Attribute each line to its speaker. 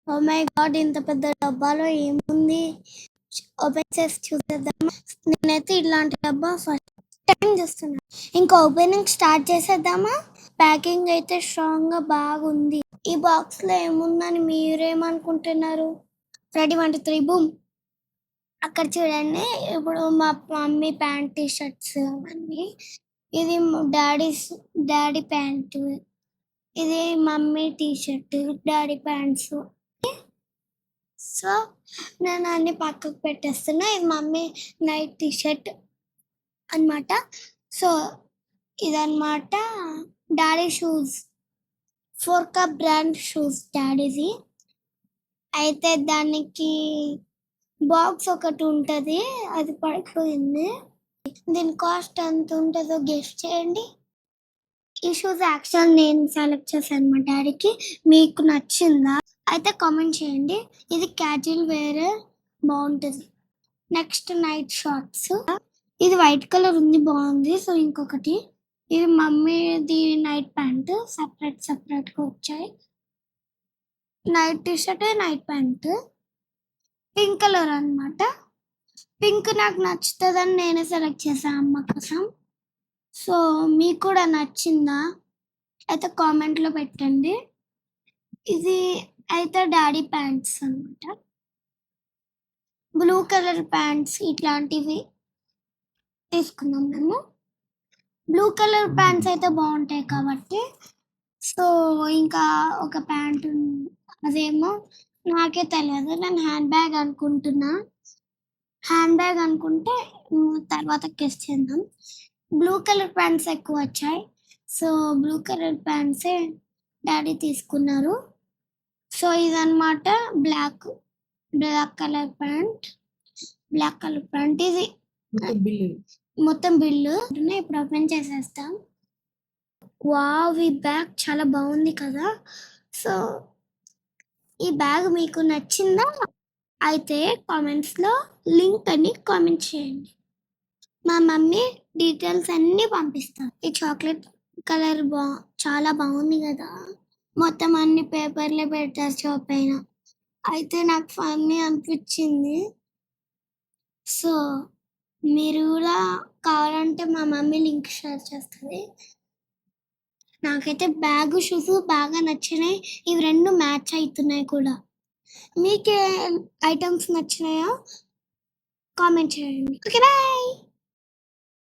Speaker 1: Oh my God, ఇంత పెద్ద డబ్బాలో ఏముంది? ఓపెన్ చేసి చూసేద్దామా? నేనైతే ఇలాంటి డబ్బా ఫస్ట్ టైం చూస్తున్నా. ఇంకా ఓపెనింగ్ స్టార్ట్ చేసేద్దామా? ప్యాకింగ్ అయితే స్ట్రాంగ్ గా బాగుంది. ఈ బాక్స్ లో ఏముందని మీరేమనుకుంటున్నారు? Ready 1 2 3 boom. అక్కడ చూడండి, ఇప్పుడు మా మమ్మీ ప్యాంట్ టీ షర్ట్స్ అవన్నీ. ఇది డాడీ ప్యాంట్, ఇది mummy T shirt, daddy pants. So నేను అన్ని పక్కకు పెట్టేస్తున్నా. ఇది మమ్మీ నైట్ టీ షర్ట్ అనమాట. సో ఇదన్నమాట డాడీ షూస్, ఫోర్కా బ్రాండ్ షూస్ డాడీది. అయితే దానికి బాక్స్ ఒకటి ఉంటుంది, అది పడిపోయింది. దీని కాస్ట్ ఎంత ఉంటుందో గెస్ చేయండి. ఈ షూస్ యాక్చువల్ నేను సెలెక్ట్ చేశాను మా డాడీకి. మీకు నచ్చిందా? అయితే కామెంట్ చేయండి. ఇది క్యాజువల్ వేర్ బాగుంటుంది. నెక్స్ట్ నైట్ షార్ట్స్, ఇది వైట్ కలర్ ఉంది, బాగుంది. సో ఇంకొకటి, ఇది మమ్మీది నైట్ ప్యాంట్, సపరేట్గా వచ్చాయి. Night T shirt, night pant, pink colour అనమాట. పింక్ నాకు నచ్చుతుందని నేనే సెలెక్ట్ చేశాను అమ్మ కోసం. సో మీకు కూడా నచ్చిందా? అయితే కామెంట్లో పెట్టండి. ఇది అయితే డాడీ ప్యాంట్స్ అనమాట. బ్లూ కలర్ ప్యాంట్స్ ఇట్లాంటివి తీసుకున్నాం మేము. బ్లూ కలర్ ప్యాంట్స్ అయితే బాగుంటాయి కాబట్టి. సో ఇంకా ఒక ప్యాంట్, అదేమో నాకే తెలియదు, నేను హ్యాండ్ బ్యాగ్ అనుకుంటున్నా. హ్యాండ్ బ్యాగ్ అనుకుంటే తర్వాత గెస్ చేద్దాం. బ్లూ కలర్ ప్యాంట్స్ ఎక్కువ వచ్చాయి. సో బ్లూ కలర్ ప్యాంట్సే డాడీ తీసుకున్నారు. సో ఇదన్నమాట బ్లాక్ కలర్ ప్యాంట్. ఇది మొత్తం బిల్లు ఇప్పుడు ఓపెన్ చేసేస్తాం. వావ్, ఈ బ్యాగ్ చాలా బాగుంది కదా. సో ఈ బ్యాగ్ మీకు నచ్చిందా? అయితే కామెంట్స్లో లింక్ అని కామెంట్ చేయండి. మా మమ్మీ డీటెయిల్స్ అన్నీ పంపిస్తాను. ఈ చాక్లెట్ కలర్ చాలా బాగుంది కదా. మొత్తం అన్ని పేపర్లే పెట్టారు షాప్ పైన. అయితే నాకు ఫన్నీ అనిపించింది. సో మీరు కూడా కావాలంటే మా మమ్మీ లింక్ షేర్ చేస్తుంది. నాకైతే బ్యాగ్ షూస్ బాగా నచ్చినాయి. ఇవి రెండు మ్యాచ్ అవుతున్నాయి కూడా. మీకే ఐటమ్స్ నచ్చినాయో కామెంట్ చేయండి. Okay, bye.